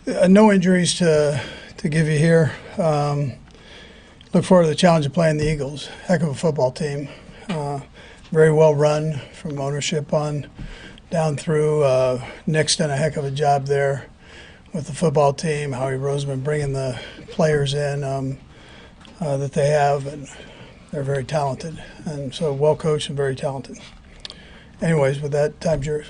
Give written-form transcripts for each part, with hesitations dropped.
No injuries to give you here. Look forward to the challenge of playing the Eagles. Heck of a football team. Very well run from ownership on down through. Nick's done a heck of a job there with the football team. Howie Roseman bringing the players in that they have, and they're very talented. And so well coached and very talented. Anyways, with that, time's yours.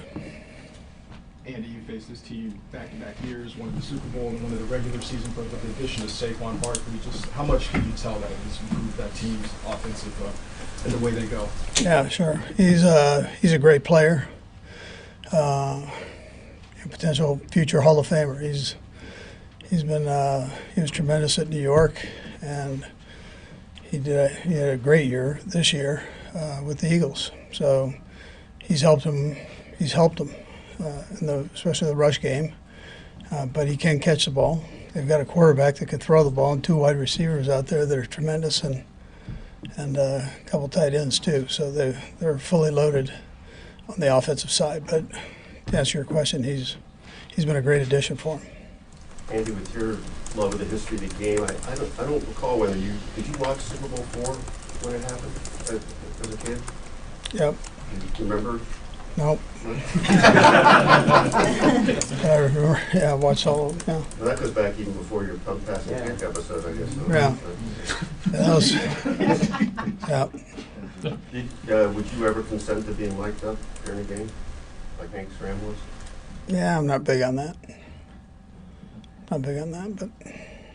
Andy, you faced this team back-to-back years, one of the Super Bowl and one of the regular season, but with the addition of Saquon Barkley, just how much can you tell that has improved that team's offensive and the way they go? Yeah, sure. He's a great player, a potential future Hall of Famer. He was tremendous at New York, and he had a great year this year with the Eagles. So he's helped them. Especially the rush game, but he can catch the ball. They've got a quarterback that can throw the ball and two wide receivers out there that are tremendous, and a couple tight ends too. So they're fully loaded on the offensive side. But to answer your question, he's been a great addition for him. Andy, with your love of the history of the game, I don't recall whether did you watch Super Bowl IV when it happened as a kid? Yep. Do you remember? Nope. I remember. Yeah, I watched all of them. Yeah. Well, that goes back even before your pump passing kick episode, I guess. So. Yeah. That was, yeah. Would you ever consent to being mic'd up during a game, like Hank Stram was? Yeah, I'm not big on that. But.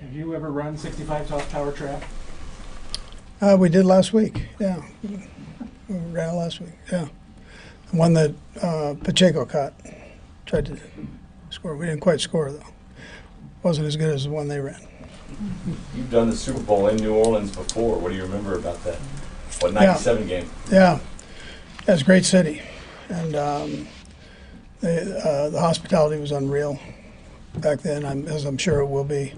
Have you ever run 65 tower trap? We did last week. Yeah. We ran it last week. Yeah. The one that Pacheco caught. Tried to score. We didn't quite score, though. Wasn't as good as the one they ran. You've done the Super Bowl in New Orleans before. What do you remember about that? What, 97 game? Yeah. It was a great city. And the hospitality was unreal back then, as I'm sure it will be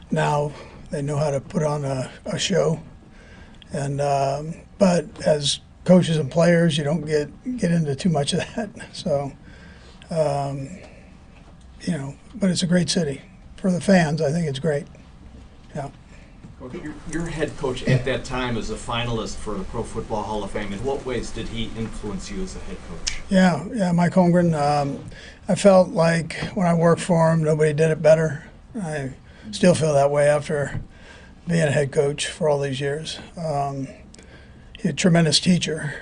now. They know how to put on a show. And but as coaches and players, you don't get into too much of that. So, but it's a great city. For the fans, I think it's great. Yeah. Your head coach at that time was a finalist for the Pro Football Hall of Fame. In what ways did he influence you as a head coach? Yeah, Mike Holmgren. I felt like when I worked for him, nobody did it better. I still feel that way after being a head coach for all these years. He's a tremendous teacher.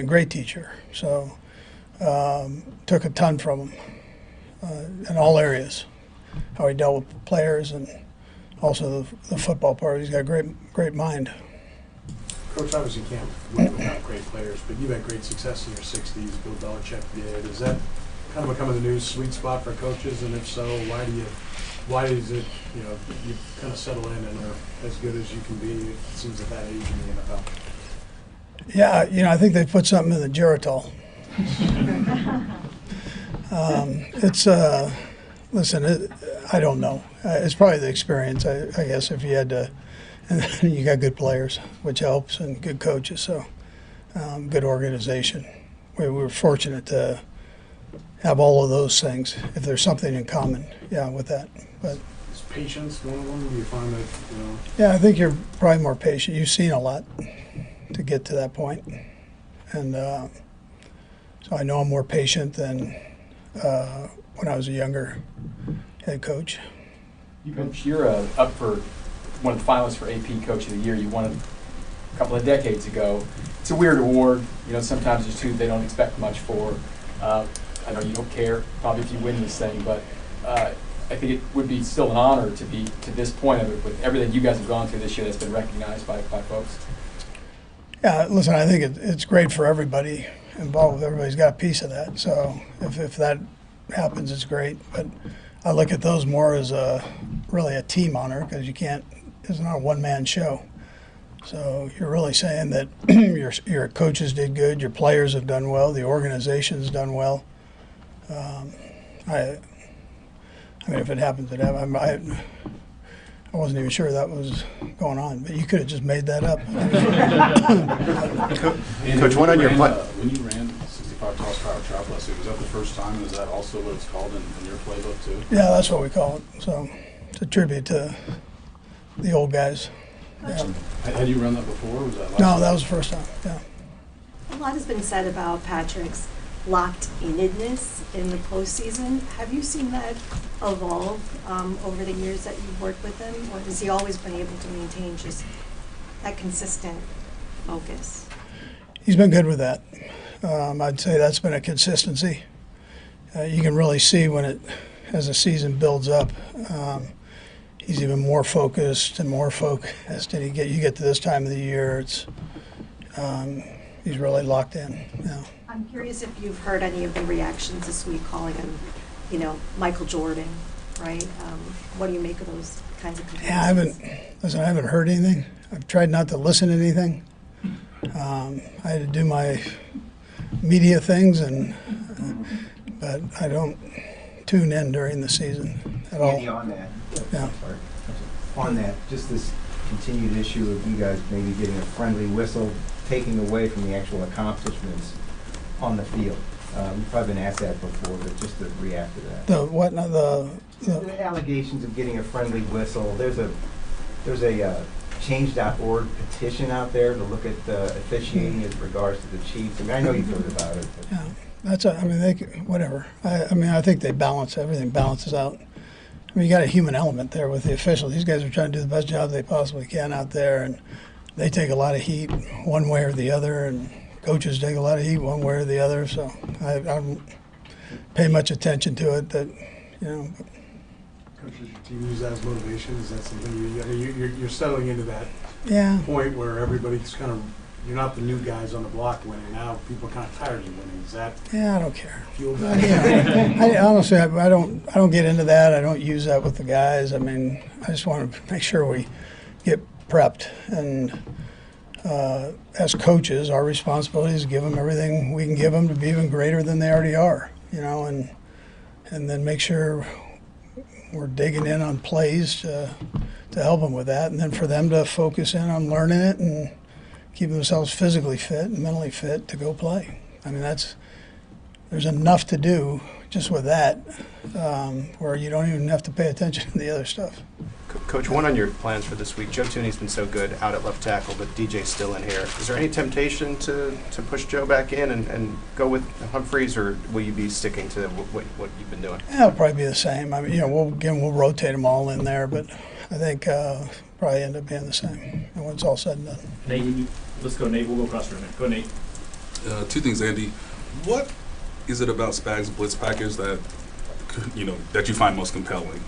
Great teacher. So took a ton from him in all areas. How he dealt with players and also the football part. He's got a great mind. Coach, obviously you can't win without great players, but you've had great success in your 60s. Bill Belichick did. Is that kind of becoming the new sweet spot for coaches? And if so, why is it, you kind of settle in and are as good as you can be, it seems, at that age in the NFL? Yeah, I think they put something in the Geritol. I don't know. It's probably the experience, I guess, if you had to. And you got good players, which helps, and good coaches, so good organization. We were fortunate to have all of those things, if there's something in common, with that. But is patience one of them? Do you find that, Yeah, I think you're probably more patient. You've seen a lot to get to that point. And so I know I'm more patient than when I was a younger head coach. Coach, you're up for one of the finalists for AP Coach of the Year. You won it a couple of decades ago. It's a weird award. Sometimes there's two they don't expect much for. I know you don't care probably if you win this thing, but I think it would be still an honor to be to this point of it with everything you guys have gone through this year that's been recognized by folks. Yeah, listen, I think it's great for everybody involved. Everybody's got a piece of that. So if that happens, it's great. But I look at those more as really a team honor because it's not a one-man show. So you're really saying that your coaches did good, your players have done well, the organization's done well. If it happens, it happens. I wasn't even sure that was going on, but you could have just made that up. Coach, one on your when you ran 65 Bartos power trap last week. Was that the first time? And is that also what it's called in your playbook too? Yeah, that's what we call it. So it's a tribute to the old guys. Yeah. Had you run that before? Or was that last No, time? that was the first time. Yeah. A lot has been said about Patrick's locked-inness in the postseason. Have you seen that evolve over the years that you've worked with him, or has he always been able to maintain just that consistent focus? He's been good with that. I'd say that's been a consistency. You can really see as the season builds up, he's even more focused and more focused. And you get to this time of the year, he's really locked in. Yeah. I'm curious if you've heard any of the reactions this week calling him, Michael Jordan, right? What do you make of those kinds of comparisons? Yeah, I haven't heard anything. I've tried not to listen to anything. I had to do my media things, but I don't tune in during the season at all. Andy, on that, Yeah. sorry. On that, just this continued issue of you guys maybe getting a friendly whistle, taking away from the actual accomplishments on the field. You've probably been asked that before, but just to react to that. The what? Now, The allegations of getting a friendly whistle. There's a change.org petition out there to look at officiating as regards to the Chiefs. I mean, I know you've heard about it. But. Yeah, whatever. I think they balance, everything balances out. I mean, you got a human element there with the officials. These guys are trying to do the best job they possibly can out there, and they take a lot of heat one way or the other, and coaches take a lot of heat one way or the other. So I don't pay much attention to it. Coach, does your team use that as motivation? Is that something you're settling into that Yeah. point where everybody's kind of, you're not the new guys on the block winning. Now people are kind of tired of winning. Is that Yeah, I don't care. fuel that? I honestly, I don't get into that. I don't use that with the guys. I mean, I just want to make sure we get prepped. And as coaches, our responsibility is to give them everything we can give them to be even greater than they already are. And then make sure we're digging in on plays to help them with that, and then for them to focus in on learning it and keeping themselves physically fit and mentally fit to go play. I mean, there's enough to do just with that, where you don't even have to pay attention to the other stuff. Coach, one on your plans for this week. Joe Tooney's been so good out at left tackle, but DJ's still in here. Is there any temptation to push Joe back in and go with Humphreys, or will you be sticking to what you've been doing? Yeah, it'll probably be the same. I mean, we'll rotate them all in there, but I think probably end up being the same when it's all said and done. Nate, let's go, Nate. We'll go across the room. Go, Nate. Two things, Andy. What is it about Spags' blitz package that that you find most compelling?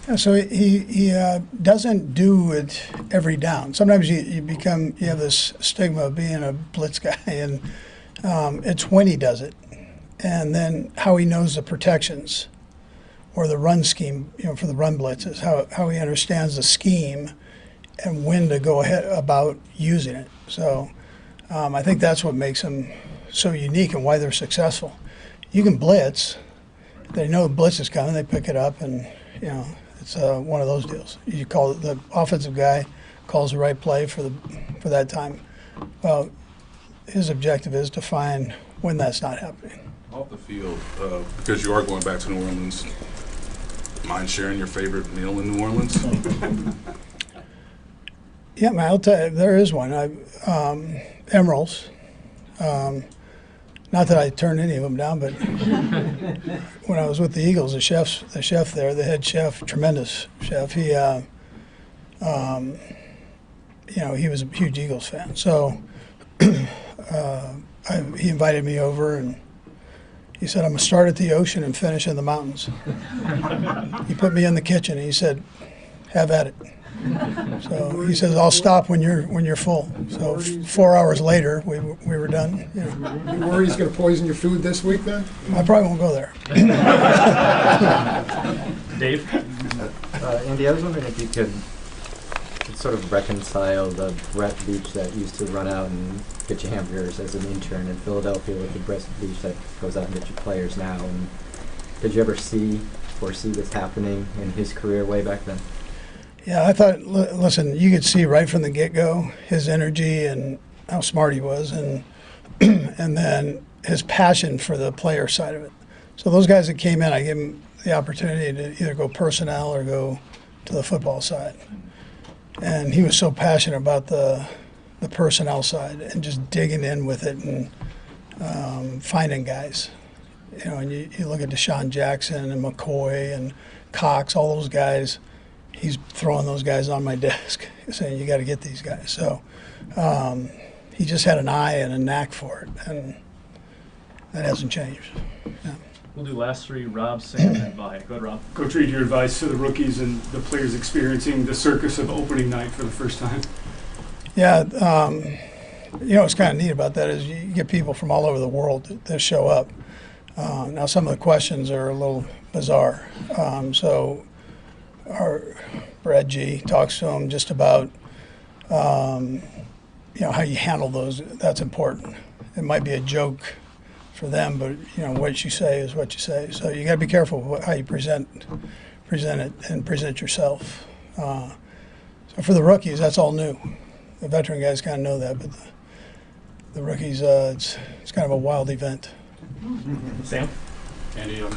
Yeah, so he doesn't do it every down. Sometimes you have this stigma of being a blitz guy, and it's when he does it, and then how he knows the protections or the run scheme, for the run blitzes, how he understands the scheme and when to go ahead about using it. So I think that's what makes him so unique and why they're successful. You can blitz. They know the blitz is coming. They pick it up, and it's one of those deals. You call it, the offensive guy calls the right play for that time. Well, his objective is to find when that's not happening. Off the field, because you are going back to New Orleans, mind sharing your favorite meal in New Orleans? Yeah, man, I'll tell you, there is one. Emeralds. Not that I turned any of them down, but when I was with the Eagles, the chef there, the head chef, tremendous chef, he was a huge Eagles fan. So he invited me over, and he said, I'm going to start at the ocean and finish in the mountains. He put me in the kitchen, and he said, have at it. So he says, I'll stop when you're full. So 4 hours later, we were done. You worried he's going to poison your food this week then? I probably won't go there. Dave? Andy, I was wondering if you could sort of reconcile the Brett Beach that used to run out and get you hamburgers as an intern in Philadelphia with the Brett Beach that goes out and gets you players now. And did you ever foresee this happening in his career way back then? Yeah, I thought, listen, you could see right from the get-go his energy and how smart he was. And then his passion for the player side of it. So those guys that came in, I gave them the opportunity to either go personnel or go to the football side. And he was so passionate about the personnel side and just digging in with it and finding guys. You know, and you look at Deshaun Jackson and McCoy and Cox, all those guys, he's throwing those guys on my desk saying, you got to get these guys. So he just had an eye and a knack for it, and that hasn't changed. Yeah. We'll do last three, Rob, Sam, and Vahe. Go ahead, Rob. Coach Reid, your advice to the rookies and the players experiencing the circus of opening night for the first time? Yeah, you know what's kind of neat about that is you get people from all over the world that show up. Now some of the questions are a little bizarre. So our Brad G talks to them just about you know, how you handle those. That's important. It might be a joke for them, but you know what you say is what you say. So you got to be careful how you present it and present yourself. So for the rookies, that's all new. The veteran guys kind of know that, but the rookies, it's kind of a wild event. Sam? Andy, I'm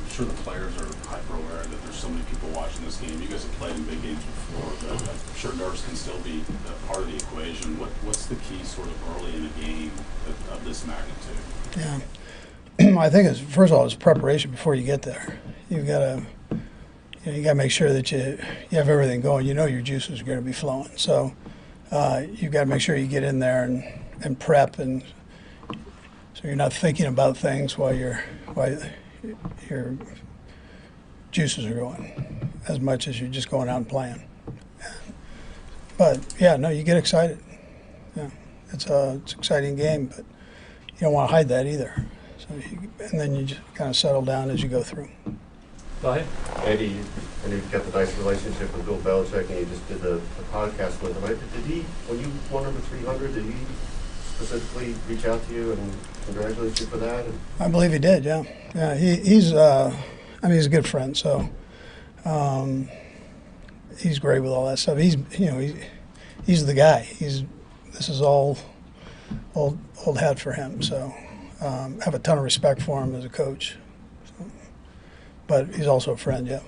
sure the players are hyper aware that there's so many people watching this game. You guys have played in big games before, but I'm sure nerves can still be a part of the equation. What's the key sort of early in a game of this magnitude? Yeah, I think it's, first of all, it's preparation before you get there. You've got to, you got to make sure that you have everything going. You know your juices are going to be flowing, so you've got to make sure you get in there and prep, and so you're not thinking about things while your juices are going, as much as you're just going out and playing. But yeah, no, you get excited. Yeah, it's an exciting game, but you don't want to hide that either. So and then you just kind of settle down as you go through. Vahe? Andy, I know you've got the nice relationship with Bill Belichick, and you just did the podcast with him. Did he, when you won over 300, did he specifically reach out to you and congratulate you for that? I believe he did. Yeah, yeah. He's I mean, he's a good friend, so he's great with all that stuff. He's he's the guy. This is all old hat for him. So I have a ton of respect for him as a coach. So, but he's also a friend. Yeah.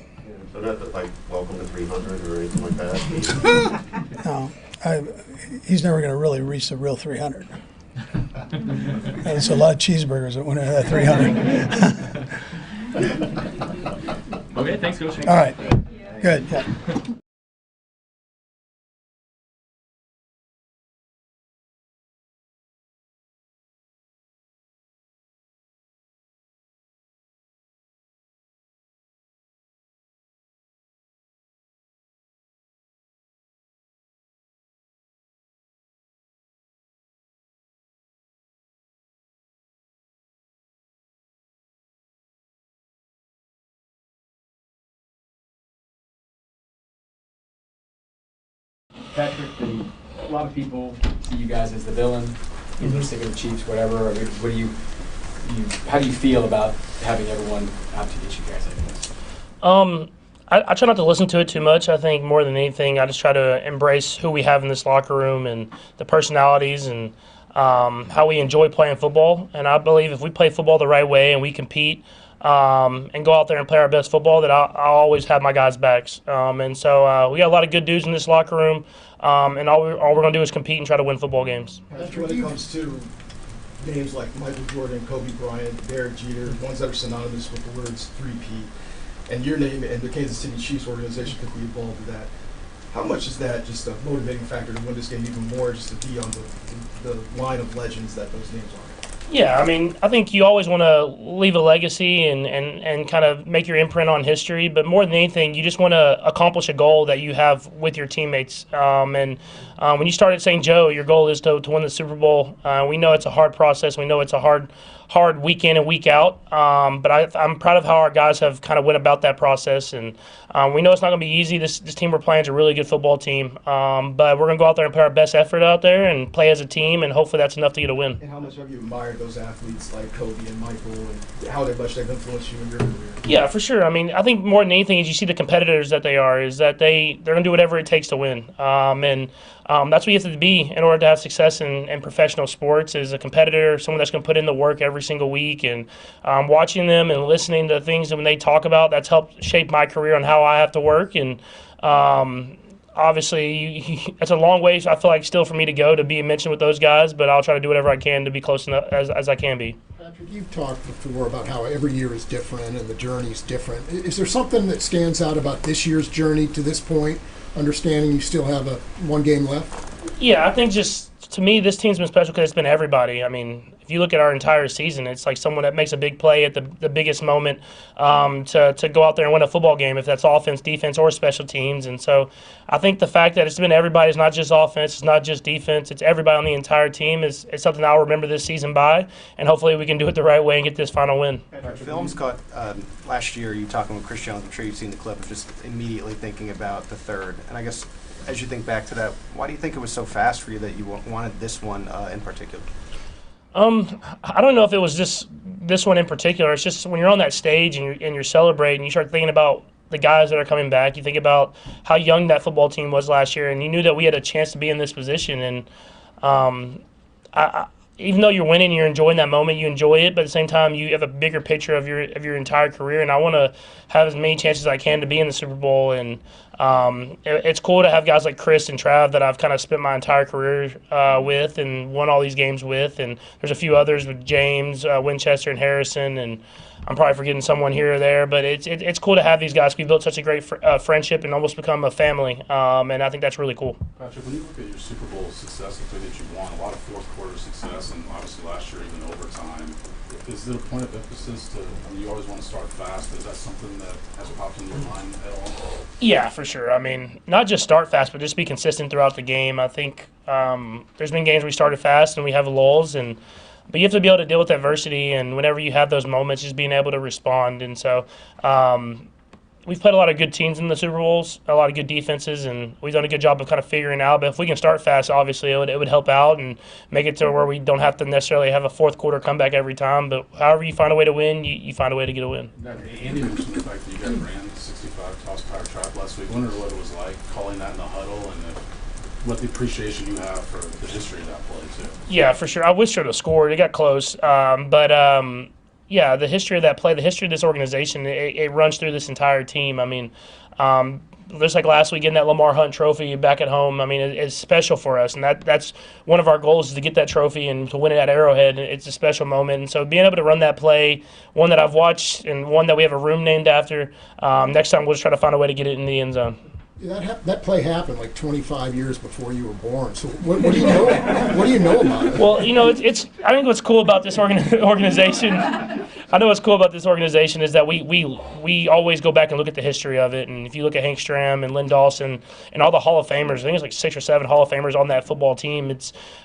So not like welcome to 300 or anything like that. No, he's never going to really reach the real 300. There's a lot of cheeseburgers that went into that 300. Okay, thanks, Coach. All right. Good. Yeah. Patrick, a lot of people see you guys as the villain. Either sick of the Chiefs, whatever. I mean, what do how do you feel about having everyone out to get you guys like this? I try not to listen to it too much. I think more than anything, I just try to embrace who we have in this locker room and the personalities and how we enjoy playing football. And I believe if we play football the right way and we compete and go out there and play our best football, that I'll always have my guys' backs. And so we got a lot of good dudes in this locker room, and all we're going to do is compete and try to win football games. When it comes to names like Michael Jordan, Kobe Bryant, Derek Jeter, ones that are synonymous with the words 3P, and your name and the Kansas City Chiefs organization could be involved with that, how much is that just a motivating factor to win this game even more, just to be on the line of legends that those names are? Yeah, I mean, I think you always want to leave a legacy and kind of make your imprint on history, but more than anything, you just want to accomplish a goal that you have with your teammates. And when you start at St. Joe, your goal is to win the Super Bowl. We know it's a hard process. We know it's a hard week in and week out. But I'm proud of how our guys have kind of went about that process. And we know it's not going to be easy. This team we're playing is a really good football team. But we're going to go out there and put our best effort out there and play as a team, and hopefully that's enough to get a win. And how much have you admired those athletes like Kobe and Michael, and how much they've influenced you in your career? Yeah, for sure. I mean, I think more than anything is you see the competitors that they are, is that they're going to do whatever it takes to win. And that's what you have to be in order to have success in professional sports, is a competitor, someone that's going to put in the work every every single week, and watching them and listening to things when they talk about, that's helped shape my career on how I have to work. And obviously, it's a long way, so I feel like still for me to go to be mentioned with those guys, but I'll try to do whatever I can to be close enough as I can be. Patrick, you've talked before about how every year is different and the journey's different. Is there something that stands out about this year's journey to this point, understanding you still have one game left? Yeah, I think just to me, this team's been special because it's been everybody. I mean, if you look at our entire season, it's like someone that makes a big play at the biggest moment to go out there and win a football game, if that's offense, defense, or special teams. And so I think the fact that it's been everybody, it's not just offense, it's not just defense, it's everybody on the entire team is something I'll remember this season by, and hopefully we can do it the right way and get this final win. Films caught last year, you talking with Chris Jones, I'm sure you've seen the clip of just immediately thinking about the third. And I guess as you think back to that, why do you think it was so fast for you that you wanted this one in particular? I don't know if it was just this one in particular. It's just when you're on that stage and you're celebrating, you start thinking about the guys that are coming back. You think about how young that football team was last year, and you knew that we had a chance to be in this position. And even though you're winning and you're enjoying that moment, you enjoy it, but at the same time, you have a bigger picture of your entire career, and I want to have as many chances as I can to be in the Super Bowl. And it's cool to have guys like Chris and Trav that I've kind of spent my entire career with and won all these games with, and there's a few others with James, Winchester, and Harrison, and I'm probably forgetting someone here or there, but it's cool to have these guys. We've built such a great friendship and almost become a family, and I think that's really cool. Patrick, when you look at your Super Bowl success, the way that you won, a lot of fourth quarter success, and obviously last year even overtime, is there a point of emphasis to, I mean, you always want to start fast. Is that something that has popped in your mind at all? Yeah, for sure. I mean, not just start fast, but just be consistent throughout the game. I think there's been games where we started fast and we have lulls, but you have to be able to deal with adversity, and whenever you have those moments, just being able to respond. And so we've played a lot of good teams in the Super Bowls, a lot of good defenses, and we've done a good job of kind of figuring out. But if we can start fast, obviously it would help out and make it to where we don't have to necessarily have a fourth quarter comeback every time. But however you find a way to win, you find a way to get a win. Andy mentioned the fact that you guys ran 65 toss power trap last week. I wondered what it was like calling that in the huddle, and what the appreciation you have for the history of that play too. Yeah, for sure. I wish I would have scored. It got close, yeah, the history of that play, the history of this organization, it runs through this entire team. I mean, just like last week, getting that Lamar Hunt trophy back at home, I mean, it's special for us, and that's one of our goals is to get that trophy and to win it at Arrowhead. It's a special moment, and so being able to run that play, one that I've watched and one that we have a room named after, next time we'll just try to find a way to get it in the end zone. That play happened like 25 years before you were born. So what do you know? What do you know about it? Well, it's. I think what's cool about this organization. I know what's cool about this organization is that we always go back and look at the history of it. And if you look at Hank Stram and Lynn Dawson and all the Hall of Famers, I think it's like 6 or 7 Hall of Famers on that football team.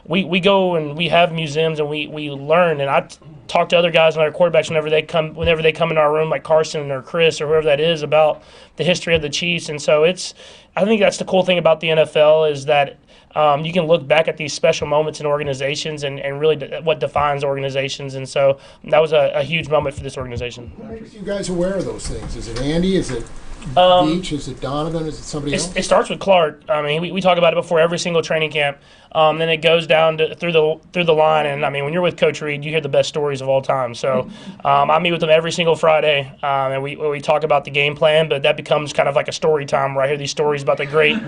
We go and we have museums and we learn. And I talk to other guys and other quarterbacks whenever they come in our room, like Carson or Chris or whoever that is, about the history of the Chiefs. And so I think that's the cool thing about the NFL is that you can look back at these special moments in organizations and really what defines organizations. And so that was a huge moment for this organization. What makes you guys aware of those things? Is it Andy? Is it Beach? Is it Donovan? Is it somebody else? It starts with Clark. I mean, we talk about it before every single training camp. Then it goes down through the line. And, I mean, when you're with Coach Reid, you hear the best stories of all time. So I meet with him every single Friday, and we talk about the game plan, but that becomes kind of like a story time where I hear these stories about the great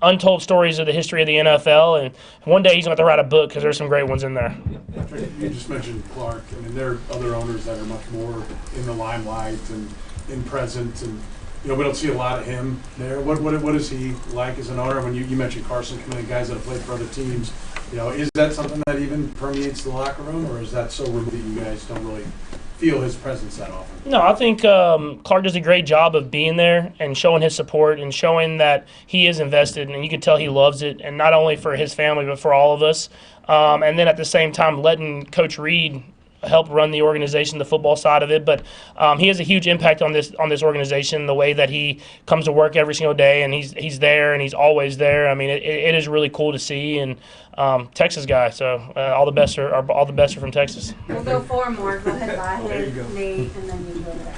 untold stories of the history of the NFL. And one day he's going to write a book because there's some great ones in there. You just mentioned Clark. I mean, there are other owners that are much more in the limelight and in present, and we don't see a lot of him there. What is he like as an owner? When you mentioned Carson coming in, guys that have played for other teams, is that something that even permeates the locker room, or is that so removed that you guys don't really feel his presence that often? No, I think Clark does a great job of being there and showing his support and showing that he is invested, and you can tell he loves it, and not only for his family but for all of us. And then at the same time, letting Coach Reid help run the organization, the football side of it. But he has a huge impact on this organization. The way that he comes to work every single day, and he's there, and he's always there. I mean, it is really cool to see. And Texas guy, so all the best are from Texas. We'll go four more. Go ahead, There you go. Vahe, Nate, and then you go there.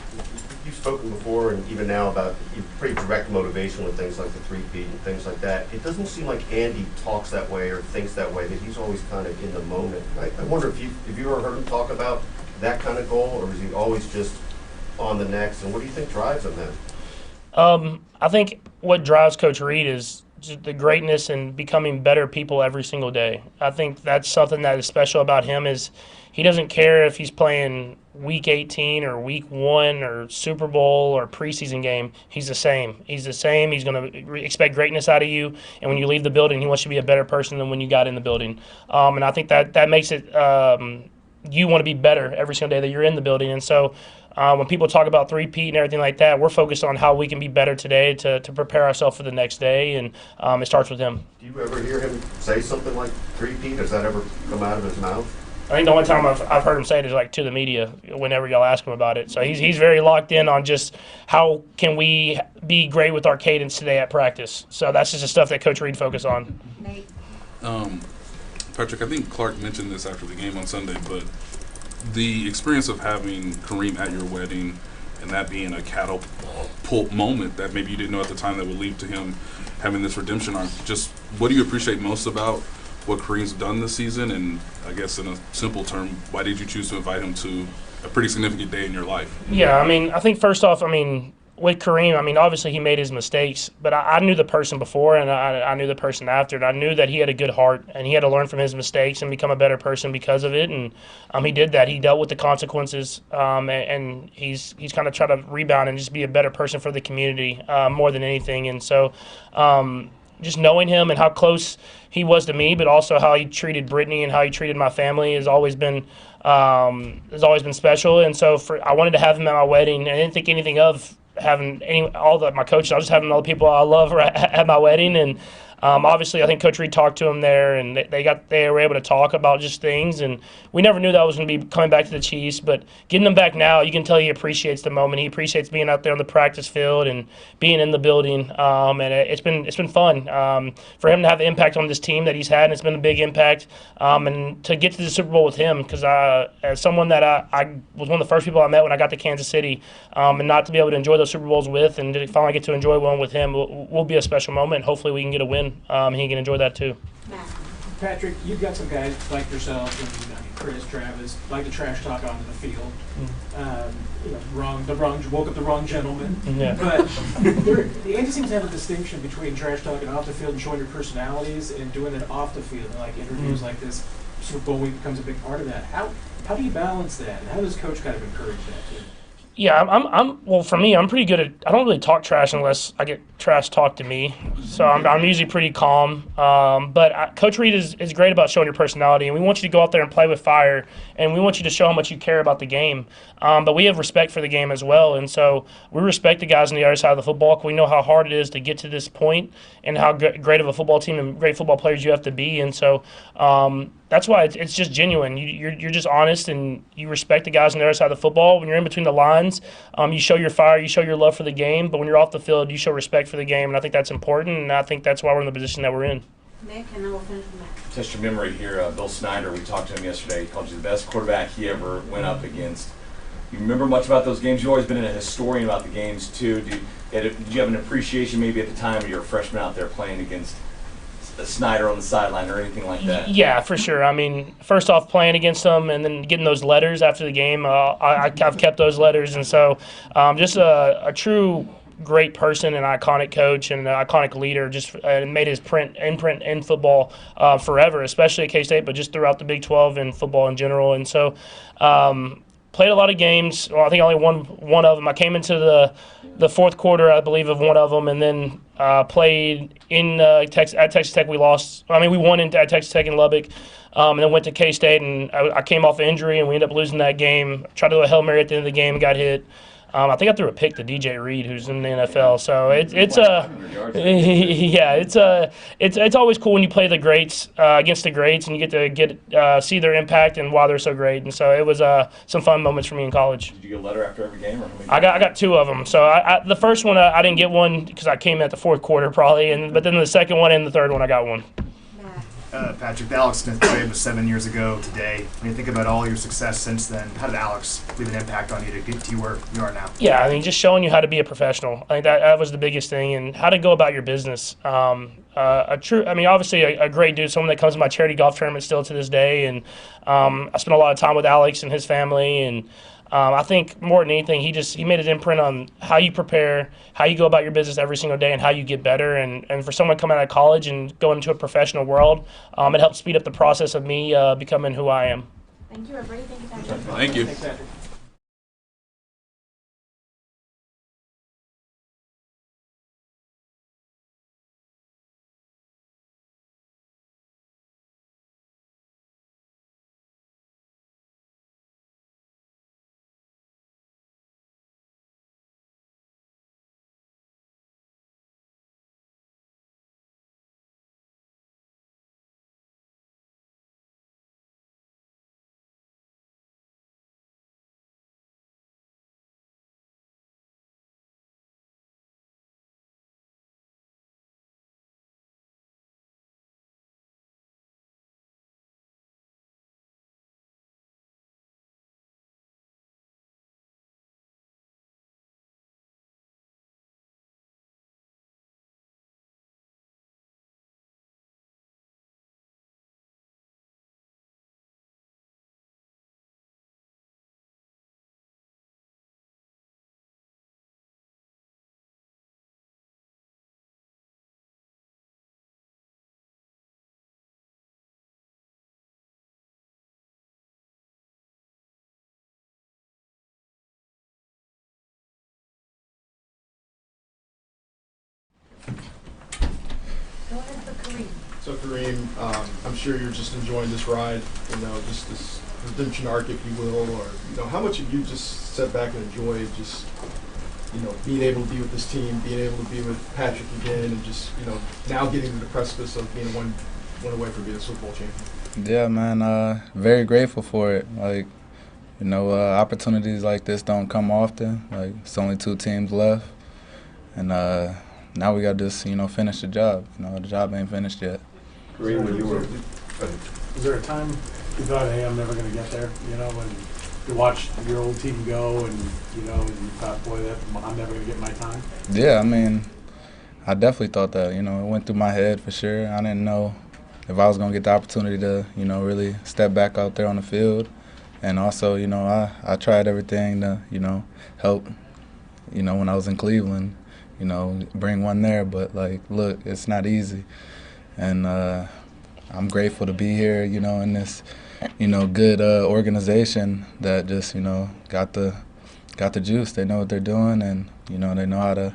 You've spoken before and even now about your pretty direct motivation with things like the three-peat and things like that. It doesn't seem like Andy talks that way or thinks that way, that he's always kind of in the moment. I wonder if you ever heard him talk about that kind of goal, or is he always just on the next? And what do you think drives him then? I think what drives Coach Reid is just the greatness and becoming better people every single day. I think that's something that is special about him is he doesn't care if he's playing Week 18 or Week 1 or Super Bowl or preseason game. He's the same. He's the same. He's going to expect greatness out of you. And when you leave the building, he wants you to be a better person than when you got in the building. And I think that makes it you want to be better every single day that you're in the building. And so when people talk about three-peat and everything like that, we're focused on how we can be better today to prepare ourselves for the next day, and it starts with him. Do you ever hear him say something like three-peat? Does that ever come out of his mouth? I think the only time I've heard him say it is like to the media whenever y'all ask him about it. So he's very locked in on just how can we be great with our cadence today at practice. So that's just the stuff that Coach Reid focused on. Nate. Patrick, I think Clark mentioned this after the game on Sunday, but the experience of having Kareem at your wedding and that being a catapult moment that maybe you didn't know at the time that would lead to him having this redemption arc, just what do you appreciate most about what Kareem's done this season? And I guess in a simple term, why did you choose to invite him to a pretty significant day in your life? Yeah, I mean, I think first off, with Kareem, obviously he made his mistakes, but I knew the person before and I knew the person after, and I knew that he had a good heart and he had to learn from his mistakes and become a better person because of it, and he did that. He dealt with the consequences, and he's kind of tried to rebound and just be a better person for the community more than anything. And so just knowing him and how close he was to me, but also how he treated Brittany and how he treated my family has always been special. And so I wanted to have him at my wedding. I didn't think anything of having my coaches. I was just having all the people I love at my wedding, and obviously I think Coach Reid talked to him there, and they were able to talk about just things, and we never knew that was going to be coming back to the Chiefs, but getting him back now, you can tell he appreciates the moment. He appreciates being out there on the practice field and being in the building, and it's been fun for him to have the impact on this team that he's had, and it's been a big impact, and to get to the Super Bowl with him, because as someone that I was one of the first people I met when I got to Kansas City, and not to be able to enjoy those Super Bowls with and to finally get to enjoy one with him will be a special moment. Hopefully we can get a win. He can enjoy that too. Patrick, you've got some guys like yourself and Chris, Travis, like to trash talk onto the field. Woke up the wrong gentleman. Yeah. But Andy seems to have a distinction between trash talking off the field and showing your personalities and doing it off the field. Like interviews like this, Super Bowl week becomes a big part of that. How do you balance that? And how does Coach kind of encourage that too? Yeah, well, for me, I'm pretty good at. I don't really talk trash unless I get trash talked to me. So I'm usually pretty calm. But Coach Reid is great about showing your personality, and we want you to go out there and play with fire, and we want you to show how much you care about the game. But we have respect for the game as well, and so we respect the guys on the other side of the football. We know how hard it is to get to this point, and how great of a football team and great football players you have to be. And so that's why it's just genuine. You're just honest, and you respect the guys on the other side of the football. When you're in between the lines, you show your fire, you show your love for the game. But when you're off the field, you show respect for the game, and I think that's important. And I think that's why we're in the position that we're in. Nick, and then we'll finish with Matt. Test your memory here. Bill Snyder, we talked to him yesterday. He called you the best quarterback he ever went up against. You remember much about those games? You've always been a historian about the games too. Did you have an appreciation maybe at the time when you were a freshman out there playing against Snyder on the sideline or anything like that? Yeah, for sure. First off, playing against them and then getting those letters after the game, I've kept those letters. And so just a true great person, an iconic coach, and an iconic leader, just made his imprint in football forever, especially at K-State, but just throughout the Big 12 and football in general. And so played a lot of games. Well, I think I only won one of them. I came into the fourth quarter, I believe, of one of them, and then played at Texas Tech. We lost. We won at Texas Tech in Lubbock, and then went to K-State, and I came off an injury, and we ended up losing that game. Tried to do a Hail Mary at the end of the game, got hit. I think I threw a pick to DJ Reid, who's in the NFL. So it's yeah, it's always cool when you play the greats against the greats, and you get to see their impact and why they're so great. And so it was some fun moments for me in college. Did you get a letter after every game? Or how many I got 2 of them. So the first one I didn't get one because I came at the 4th quarter probably, but then the second one and the third one I got one. Patrick, the Alex Smith trade was 7 years ago today. When you think about all your success since then, how did Alex leave an impact on you to get to where you are now? Yeah, I mean, just showing you how to be a professional. I think that was the biggest thing, and how to go about your business. Obviously a great dude, someone that comes to my charity golf tournament still to this day, and I spent a lot of time with Alex and his family, and I think more than anything, he made his imprint on how you prepare, how you go about your business every single day, and how you get better. And for someone coming out of college and going into a professional world, it helped speed up the process of me becoming who I am. Thank you, everybody. Thank you, Patrick. Thank you. Thanks, Patrick. Go ahead for Kareem. So Kareem, I'm sure you're just enjoying this ride, just this redemption arc, if you will, or how much have you just sat back and enjoyed just being able to be with this team, being able to be with Patrick again, and just now getting to the precipice of being one away from being a Super Bowl champion. Yeah, man, very grateful for it. Opportunities like this don't come often. It's only 2 teams left, and now we got to just finish the job. The job ain't finished yet. Kareem, when you were, Was there a time you thought, hey, I'm never going to get there? When you watched your old team go, and you thought, boy, I'm never going to get my time. Yeah, I definitely thought that. It went through my head for sure. I didn't know if I was going to get the opportunity to, really step back out there on the field. And also, I tried everything to, help, when I was in Cleveland, bring one there. But, look, it's not easy. And I'm grateful to be here, in this, good organization that just, got the juice. They know what they're doing, and, they know how to,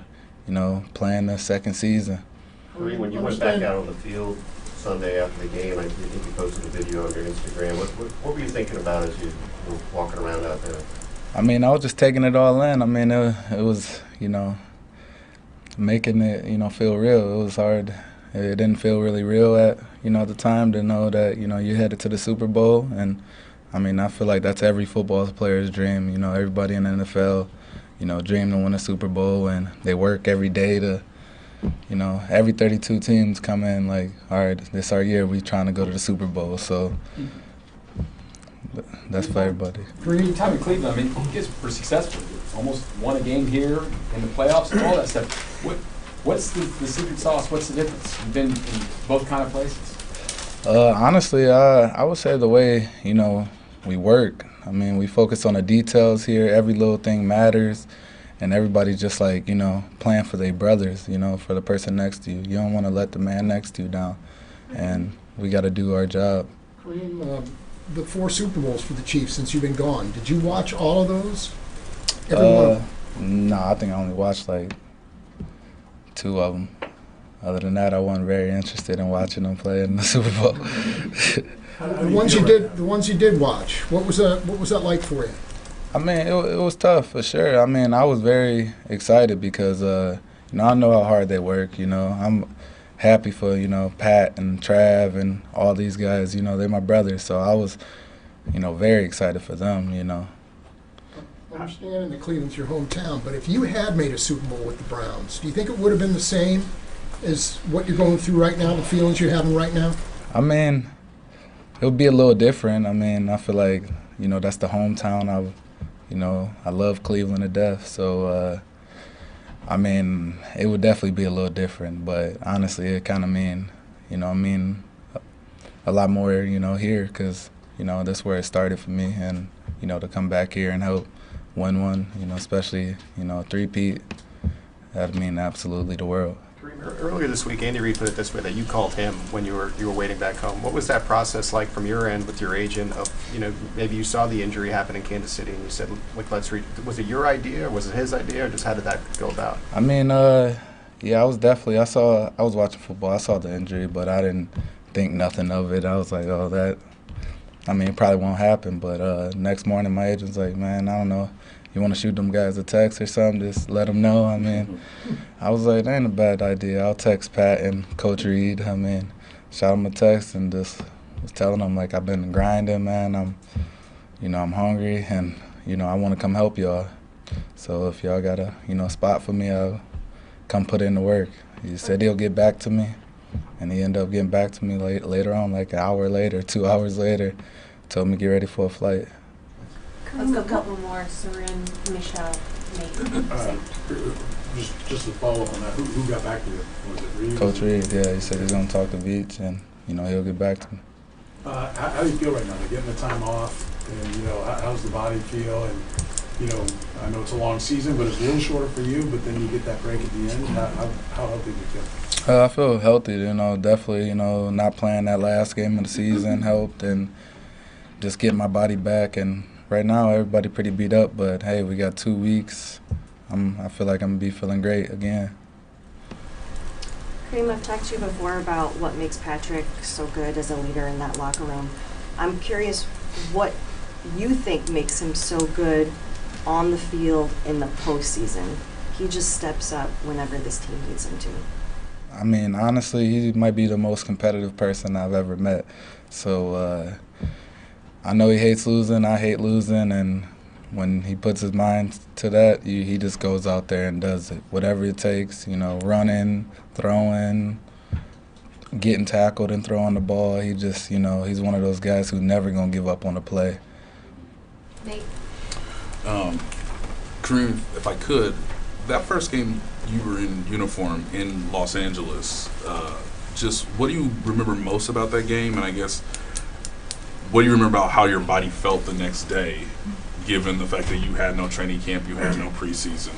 plan the second season. Kareem, when you went back out on the field Sunday after the game, I think you posted a video on your Instagram. What were you thinking about as you were walking around out there? I was just taking it all in. It was, making it, feel real. It was hard. It didn't feel really real at the time to know that you're headed to the Super Bowl, and I feel like that's every football player's dream. Everybody in the NFL, dream to win a Super Bowl, and they work every day to, every 32 teams come in all right, this our year. We trying to go to the Super Bowl, so that's for everybody. For your time in Cleveland, you guys were successful. Almost won a game here in the playoffs and all that stuff. What's the secret sauce? What's the difference? You've been in both kind of places. Honestly, I would say the way we work. We focus on the details here. Every little thing matters, and everybody just playing for their brothers. For the person next to you. You don't want to let the man next to you down, and we got to do our job. Kareem, the 4 Super Bowls for the Chiefs since you've been gone. Did you watch all of those? Every one of them? No, I think I only watched 2 of them. Other than that, I wasn't very interested in watching them play in the Super Bowl. The ones you did watch, what was that like for you? I mean, it was tough for sure. I mean, I was very excited because, I know how hard they work. I'm happy for, Pat and Trav and all these guys. They're my brothers. So I was, very excited for them, Understanding that Cleveland's your hometown, but if you had made a Super Bowl with the Browns, do you think it would have been the same as what you're going through right now, the feelings you're having right now? I mean, it would be a little different. I mean, I feel like, that's the hometown. I love Cleveland to death. So, I mean, it would definitely be a little different. But honestly, it kind of mean a lot more, here because, that's where it started for me. And, to come back here and help win one, especially, three-peat, that'd mean absolutely the world. Earlier this week, Andy Reid put it this way, that you called him when you were waiting back home. What was that process like from your end with your agent of, maybe you saw the injury happen in Kansas City and you said, like, let's read. Was it your idea or was it his idea or just how did that go about? I mean, yeah, I was watching football. I saw the injury, but I didn't think nothing of it. I was like, oh, it probably won't happen. But next morning, my agent's like, man, I don't know. You want to shoot them guys a text or something? Just let them know. I mean, I was like, that ain't a bad idea. I'll text Pat and Coach Reid. I mean, shot them a text and just was telling them, like, I've been grinding, man. I'm hungry and, I want to come help y'all. So if y'all got a, spot for me, I'll come put in the work. He said he'll get back to me, and he ended up getting back to me later on, like an hour later, 2 hours later, told me to get ready for a flight. Let's go a couple more. Sarin, Michelle, Nate. Just to follow up on that, who got back to you? Was it Reid? Coach Reid, yeah. He said he's going to talk to Beach, and, he'll get back to me. How do you feel right now? They're getting the time off, and, how's the body feel? And, I know it's a long season, but it's a little shorter for you, but then you get that break at the end. How healthy do you feel? I feel healthy, definitely, not playing that last game of the season helped, and just getting my body back. And right now, everybody pretty beat up, but hey, we got 2 weeks. I feel like I'm going to be feeling great again. Kareem, I've talked to you before about what makes Patrick so good as a leader in that locker room. I'm curious what you think makes him so good on the field in the postseason. He just steps up whenever this team needs him to. I mean, honestly, he might be the most competitive person I've ever met. So I know he hates losing, I hate losing, and when he puts his mind to that, he just goes out there and does it. Whatever it takes, running, throwing, getting tackled and throwing the ball. He just, he's one of those guys who's never going to give up on the play. Nate. Kareem, if I could, that first game you were in uniform in Los Angeles, just what do you remember most about that game? And I guess, what do you remember about how your body felt the next day, given the fact that you had no training camp, you had no preseason?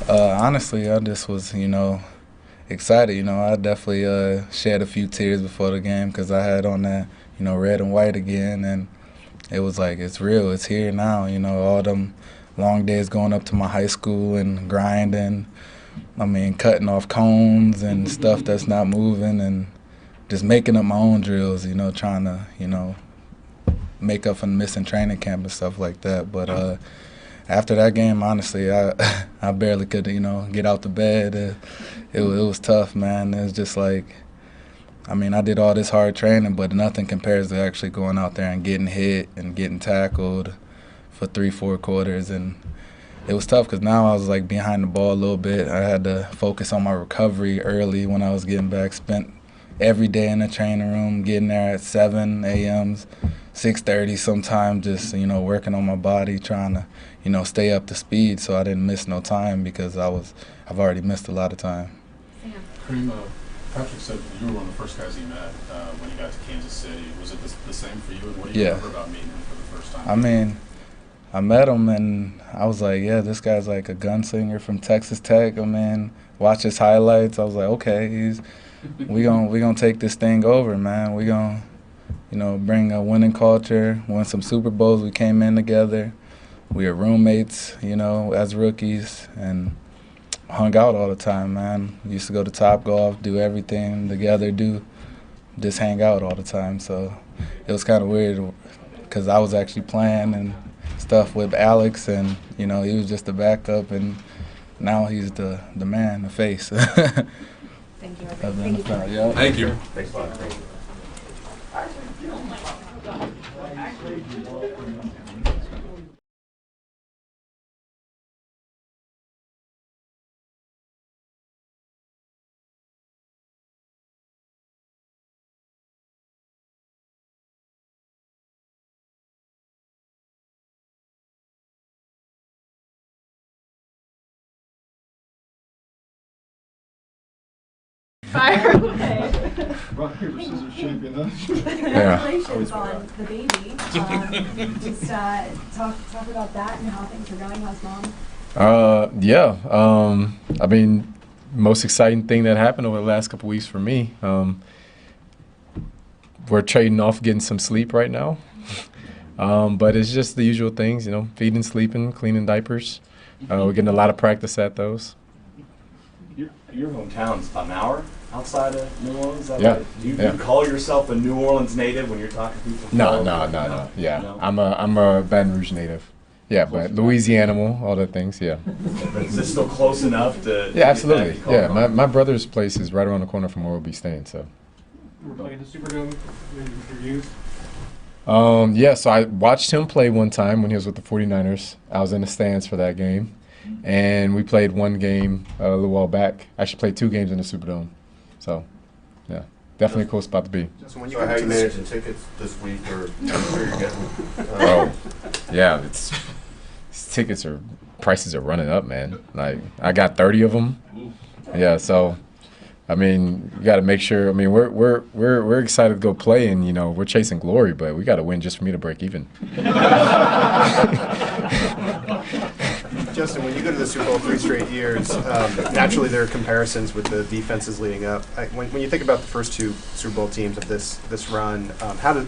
Honestly, I just was, excited. I definitely shed a few tears before the game because I had on that, red and white again, and it was like, it's real, it's here now. All them long days going up to my high school and grinding. I mean, cutting off cones and stuff that's not moving and just making up my own drills, trying to, make up for missing training camp and stuff like that. But after that game, honestly, I barely could, get out the bed. It was tough, man. It was just like, I mean, I did all this hard training, but nothing compares to actually going out there and getting hit and getting tackled for 3-4 quarters. And it was tough because now I was like behind the ball a little bit. I had to focus on my recovery early when I was getting back. Spent every day in the training room, getting there at 7 a.m., 6:30 sometimes, just, working on my body, trying to, stay up to speed so I didn't miss no time because I've already missed a lot of time. Kareem, Patrick said you were one of the first guys he met when he got to Kansas City. Was it the same for you? And what do you remember about meeting him for the first time? I mean, I met him and I was like, yeah, this guy's like a gunslinger from Texas Tech. I mean, watch his highlights. I was like, okay, we gonna take this thing over, man. We gonna, bring a winning culture, win some Super Bowls. We came in together. We were roommates, as rookies, and hung out all the time, man. We used to go to Topgolf, do everything together, just hang out all the time. So it was kind of weird because I was actually playing and stuff with Alex, and you know he was just the backup, and now he's the man, the face. Thank you. Thank you. Thank you. Thanks a lot. Thank you. Fire away. Rock, paper, scissors champion, huh? Congratulations on the baby. Just talk about that and how things are going. How's mom? Yeah. I mean, most exciting thing that happened over the last couple weeks for me. We're trading off getting some sleep right now. But it's just the usual things, you know, feeding, sleeping, cleaning diapers. We're getting a lot of practice at those. Your hometown's about an hour outside of New Orleans? Is that Yeah. right? Do you Yeah. call yourself a New Orleans native when you're talking to people? No. Yeah, No? I'm a Baton Rouge native. Yeah, but Louisiana, all the things. Yeah. But is this still close enough to? Yeah, absolutely. get that Yeah, call? my brother's place is right around the corner from where we'll be staying. So. We're playing the Superdome for youth. Yeah, so I watched him play one time when he was with the 49ers. I was in the stands for that game. And we played one game a little while back. Actually played 2 games in the Superdome. So, yeah, definitely a cool spot to be. So how you managing tickets this week, or I'm sure you're getting? Oh, yeah, prices are running up, man. Like, I got 30 of them. Yeah, so, I mean, you got to make sure. I mean, we're excited to go play, and you know, we're chasing glory, but we got to win just for me to break even. Justin, when you go to the Super Bowl 3 straight years, naturally there are comparisons with the defenses leading up. When you think about the first 2 Super Bowl teams of this run,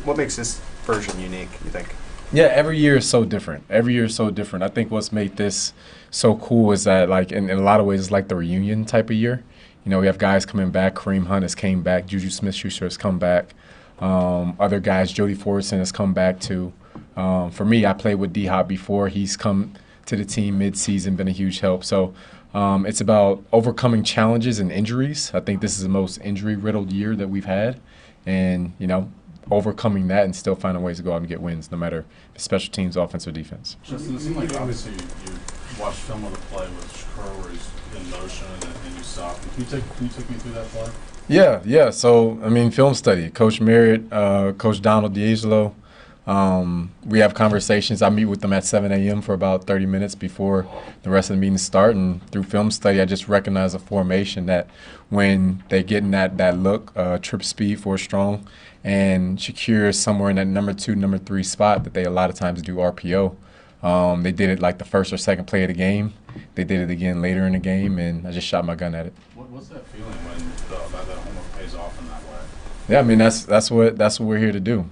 what makes this version unique, you think? Yeah, every year is so different. Every year is so different. I think what's made this so cool is that, like, in a lot of ways, it's like the reunion type of year. You know, we have guys coming back. Kareem Hunt has came back. Juju Smith-Schuster has come back. Other guys, Jody Fortson has come back too. For me, I played with D-Hop before. He's come to the team mid-season, been a huge help. So it's about overcoming challenges and injuries. I think this is the most injury-riddled year that we've had. And, you know, overcoming that and still finding ways to go out and get wins, no matter if it's special teams, offense, or defense. Justin, it seemed like obviously you watched film of the play with Shakur where he's in motion and you stop. Can you take me through that play? Yeah. So, I mean, film study. Coach Merritt, Coach Donald D'Angelo. We have conversations. I meet with them at 7 a.m. for about 30 minutes before the rest of the meetings start. And through film study, I just recognize a formation that when they get in that look, trip speed for strong, and Shakir is somewhere in that number 2, number 3 spot that they a lot of times do RPO. They did it like the first or second play of the game. They did it again later in the game, and I just shot my gun at it. What's that feeling when that homework pays off in that way? Yeah, I mean that's what we're here to do.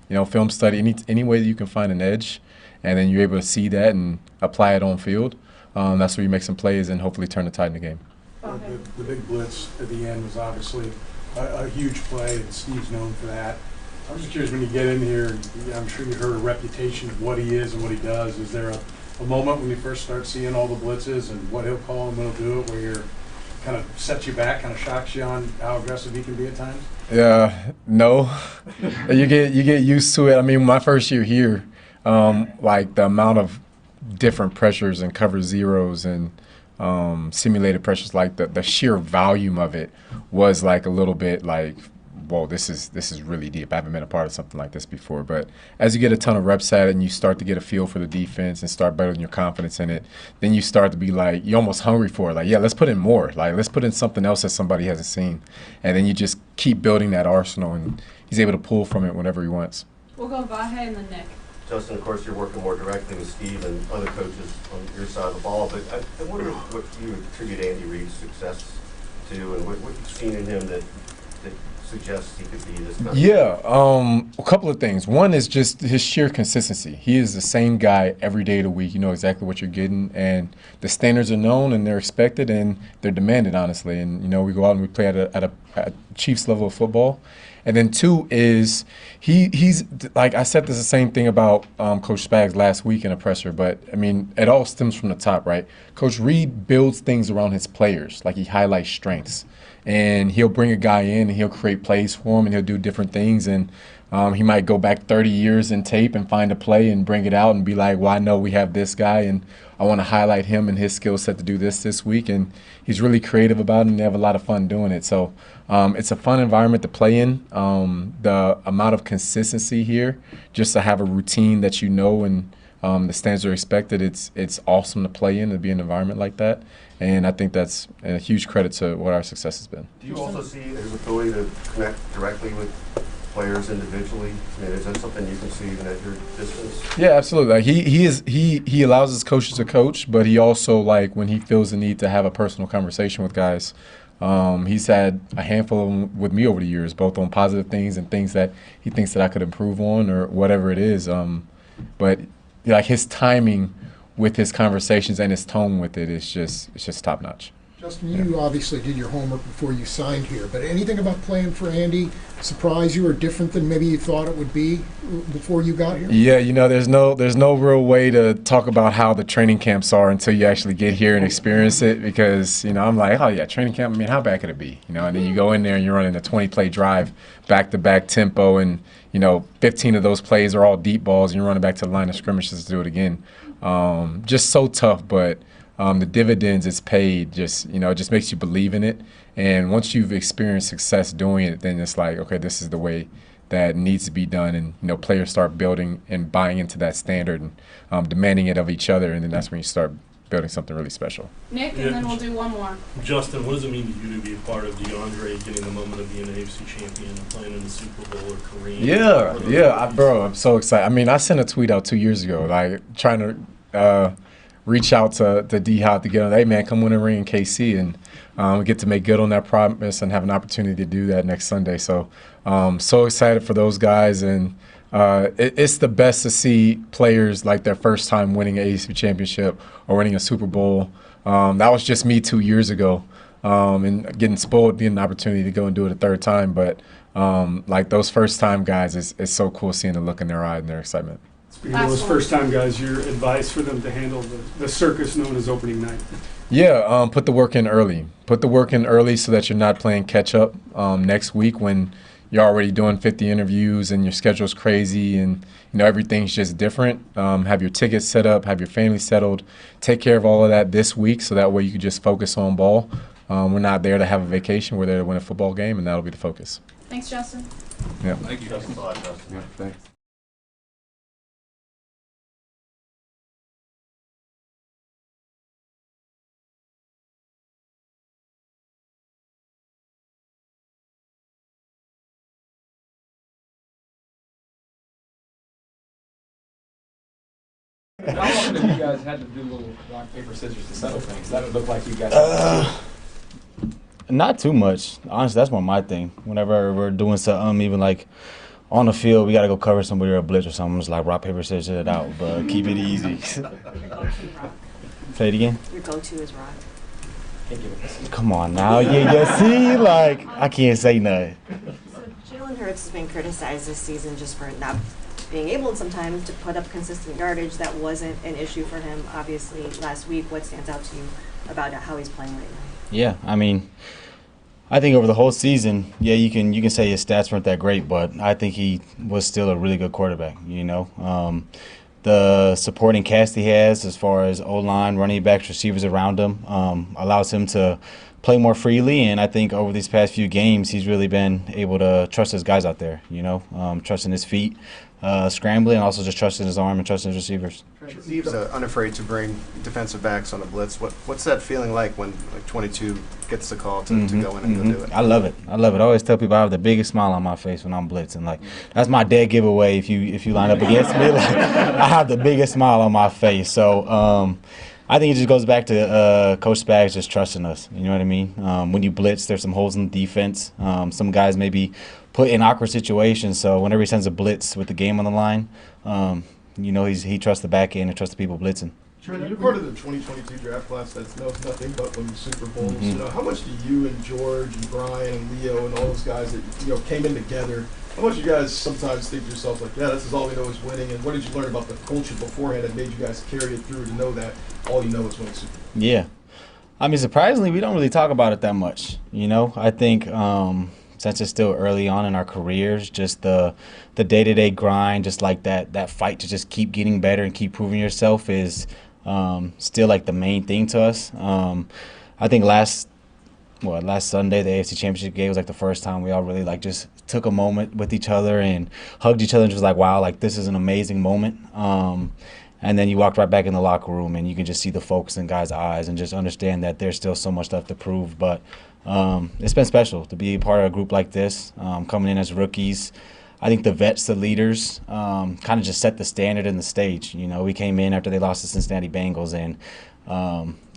You know, film study, any way that you can find an edge, and then you're able to see that and apply it on field. That's where you make some plays and hopefully turn the tide in the game. The big blitz at the end was obviously a huge play, and Steve's known for that. I'm just curious, when you get in here, I'm sure you heard a reputation of what he is and what he does. Is there a moment when you first start seeing all the blitzes and what he'll call and when he'll do it, where you're kind of sets you back, kind of shocks you on how aggressive he can be at times? Yeah, no. You get used to it. I mean, my first year here, like the amount of different pressures and cover zeros and simulated pressures, like the sheer volume of it was like a little bit like, whoa, this is really deep. I haven't been a part of something like this before. But as you get a ton of reps at it and you start to get a feel for the defense and start building your confidence in it, then you start to be like, you're almost hungry for it. Like, yeah, let's put in more. Like, let's put in something else that somebody hasn't seen. And then you just keep building that arsenal, and he's able to pull from it whenever he wants. We'll go Vahe and then Nick. Justin, of course, you're working more directly with Steve and other coaches on your side of the ball, but I wonder what you attribute Andy Reid's success to, and what you've seen in him that suggests he could be this kind of a couple of things. One is just his sheer consistency. He is the same guy every day of the week. You know exactly what you're getting, and the standards are known and they're expected and they're demanded, honestly. And you know, we go out and we play at at Chiefs level of football. And then 2 is he's like I said this the same thing about Coach Spags last week in a presser, but I mean it all stems from the top, right? Coach Reid builds things around his players, like he highlights strengths, and he'll bring a guy in and he'll create plays for him and he'll do different things, and he might go back 30 years in tape and find a play and bring it out and be like, well, I know we have this guy and I want to highlight him and his skill set to do this week. And he's really creative about it and they have a lot of fun doing it. So it's a fun environment to play in. The amount of consistency here, just to have a routine that you know and the standards are expected, it's awesome to play in, to be in an environment like that. And I think that's a huge credit to what our success has been. Do you also see his ability to connect directly with players individually? I mean, is that something you can see even at your distance? Yeah, absolutely. Like he allows his coaches to coach, but he also, like, when he feels the need to have a personal conversation with guys, he's had a handful of them with me over the years, both on positive things and things that he thinks that I could improve on or whatever it is. But like his timing with his conversations and his tone with it is just top notch. Justin, you obviously did your homework before you signed here, but anything about playing for Andy surprise you or different than maybe you thought it would be before you got here? Yeah, you know, there's no real way to talk about how the training camps are until you actually get here and experience it, because, you know, I'm like, oh yeah, training camp, I mean, how bad could it be? You know, and then you go in there and you're running a 20-play drive, back-to-back tempo, and, you know, 15 of those plays are all deep balls, and you're running back to the line of scrimmage to do it again. Just so tough, but the dividends it's paid, just, you know, it just makes you believe in it. And once you've experienced success doing it, then it's like, okay, this is the way that needs to be done. And, you know, players start building and buying into that standard and demanding it of each other. And then that's when you start building something really special. Nick, and then we'll do one more. Justin, what does it mean to you to be a part of DeAndre getting the moment of being an AFC champion and playing in the Super Bowl or Kareem? Yeah, bro, I'm so excited. I mean, I sent a tweet out 2 years ago, like trying to reach out to D-Hop to get on, hey man, come win a ring in KC, and get to make good on that promise and have an opportunity to do that next Sunday. So so excited for those guys, and it's the best to see players like their first time winning an AFC championship or winning a Super Bowl. That was just me 2 years ago, and getting spoiled, getting an opportunity to go and do it a third time. But like those first time guys, it's so cool seeing the look in their eye and their excitement. Speaking of those first-time guys, your advice for them to handle the circus known as opening night? Yeah, put the work in early. Put the work in early so that you're not playing catch-up next week when you're already doing 50 interviews and your schedule's crazy and, you know, everything's just different. Have your tickets set up, have your family settled. Take care of all of that this week so that way you can just focus on ball. We're not there to have a vacation. We're there to win a football game, and that'll be the focus. Thanks, Justin. Yeah. Thank you, Justin. Yeah, thanks. How often have you guys had to do little rock, paper, scissors to settle things? That would look like you guys. Not too much. Honestly, that's more my thing. Whenever we're doing something, even like on the field, we got to go cover somebody or a blitz or something. I'm just like rock, paper, scissors it out, but keep it easy. Say it again. Your go-to is rock. Come on now. You see, like, I can't say nothing. So Jalen Hurts has been criticized this season just for not being able sometimes to put up consistent yardage. That wasn't an issue for him, obviously, last week. What stands out to you about how he's playing right now? Yeah, I mean, I think over the whole season, yeah, you can say his stats weren't that great, but I think he was still a really good quarterback, you know. The supporting cast he has as far as O-line, running backs, receivers around him allows him to play more freely, and I think over these past few games he's really been able to trust his guys out there, you know, trusting his feet, scrambling, and also just trusting his arm and trusting his receivers. Steve's unafraid to bring defensive backs on the blitz. What's that feeling like when 22 gets the call to go in and go do it? I love it. I always tell people I have the biggest smile on my face when I'm blitzing. Like, that's my dead giveaway if you line up against me. Like, I have the biggest smile on my face. So I think it just goes back to Coach Spags just trusting us. You know what I mean? When you blitz, there's some holes in the defense. Some guys may be put in awkward situations. So whenever he sends a blitz with the game on the line, you know, he trusts the back end and trusts the people blitzing. Trent, you're part of the 2022 draft class that knows nothing but winning Super Bowls. You know, how much do you and George and Brian and Leo and all those guys that came in together? How much you guys sometimes think to yourselves like, yeah, this is all we know is winning? And what did you learn about the culture beforehand that made you guys carry it through to know that all you know is winning Super Bowl? Yeah. I mean, surprisingly, we don't really talk about it that much. I think since it's still early on in our careers, just the day-to-day grind, just like that fight to just keep getting better and keep proving yourself is still like the main thing to us. I think last Sunday, the AFC Championship game was like the first time we all really like just took a moment with each other and hugged each other and just was like, wow, like this is an amazing moment. And then you walked right back in the locker room and you can just see the focus in guys' eyes and just understand that there's still so much left to prove. But it's been special to be a part of a group like this, coming in as rookies. I think the vets, the leaders, kind of just set the standard and the stage. We came in after they lost the Cincinnati Bengals, and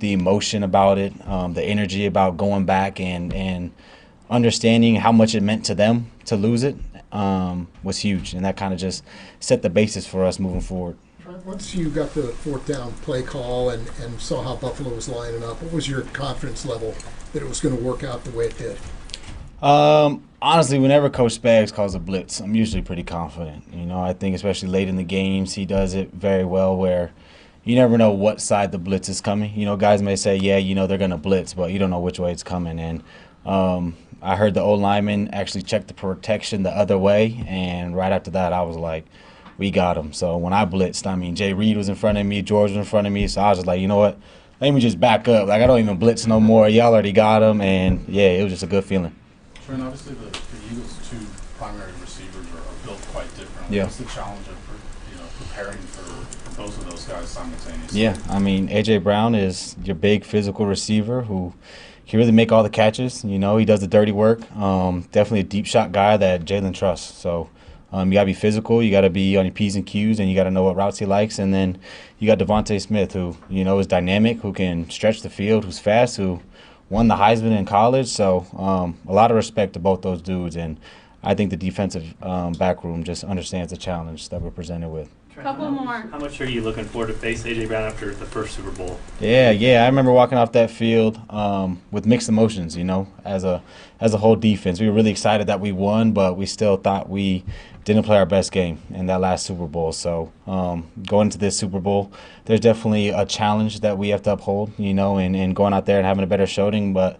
the emotion about it, the energy about going back and understanding how much it meant to them to lose it was huge. And that kind of just set the basis for us moving forward. Once you got the fourth down play call and saw how Buffalo was lining up, what was your confidence level that it was going to work out the way it did? Honestly, whenever Coach Spags calls a blitz, I'm usually pretty confident. I think especially late in the games, he does it very well where you never know what side the blitz is coming. Guys may say, yeah, they're going to blitz, but you don't know which way it's coming. And I heard the O-lineman actually check the protection the other way, and right after that, I was like, we got him. So when I blitzed, Reid was in front of me, George was in front of me, so I was just like, you know what, let me just back up. Like, I don't even blitz no more. Y'all already got him, and yeah, it was just a good feeling. Trent, obviously the Eagles' two primary receivers are built quite differently. Yeah. What's the challenge of preparing for both of those guys simultaneously? Yeah, A.J. Brown is your big physical receiver who can really make all the catches. He does the dirty work. Definitely a deep shot guy that Jalen trusts. So you got to be physical, you got to be on your P's and Q's, and you got to know what routes he likes. And then you got Devontae Smith, who, is dynamic, who can stretch the field, who's fast, who won the Heisman in college. So a lot of respect to both those dudes. And I think the defensive back room just understands the challenge that we're presented with. Couple more. How much are you looking forward to face A.J. Brown after the first Super Bowl? Yeah. I remember walking off that field with mixed emotions, as a whole defense. We were really excited that we won, but we still thought we didn't play our best game in that last Super Bowl. So going into this Super Bowl, there's definitely a challenge that we have to uphold, and going out there and having a better showing, but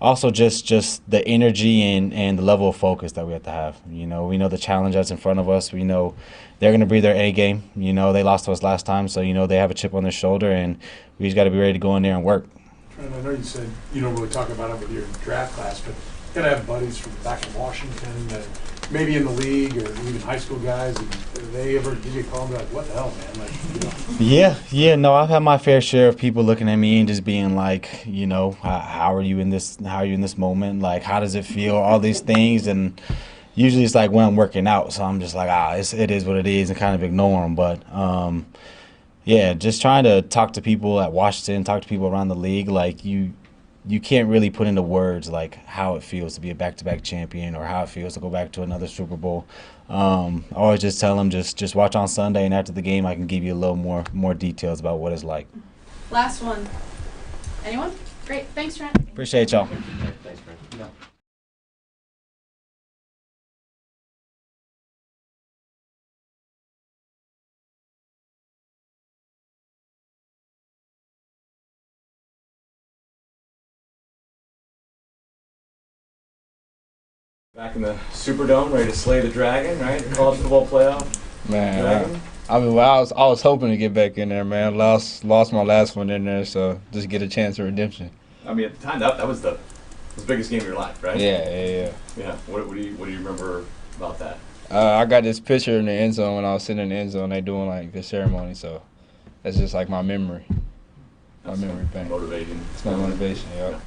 also just the energy and the level of focus that we have to have. We know the challenge that's in front of us. We know they're going to bring their A game. They lost to us last time, so they have a chip on their shoulder, and we just got to be ready to go in there and work. Trent, I know you said you don't really talk about it with your draft class, but you got to have buddies from back in Washington that maybe in the league or even high school guys, and they ever give you a call and be like, what the hell, man? Yeah, no, I've had my fair share of people looking at me and just being like, how are you in this moment? Like, how does it feel? All these things. And usually it's like when I'm working out, so I'm just like, it is what it is, and kind of ignore them. But yeah, just trying to talk to people at Washington, talk to people around the league, like you can't really put into words like how it feels to be a back-to-back champion or how it feels to go back to another Super Bowl. I always just tell them just watch on Sunday, and after the game I can give you a little more details about what it's like. Last one. Anyone? Great. Thanks, Trent. Appreciate y'all. Thanks, Trent. Yeah. Back in the Superdome, ready to slay the dragon, right? College football playoff. Man, I was hoping to get back in there, man. Lost my last one in there, so just get a chance of redemption. I mean, at the time, that was the biggest game of your life, right? Yeah. Yeah. What do you remember about that? I got this picture in the end zone when I was sitting in the end zone. They doing like the ceremony, so that's just like my memory. My memory bank. Motivating. It's my motivation. Yeah.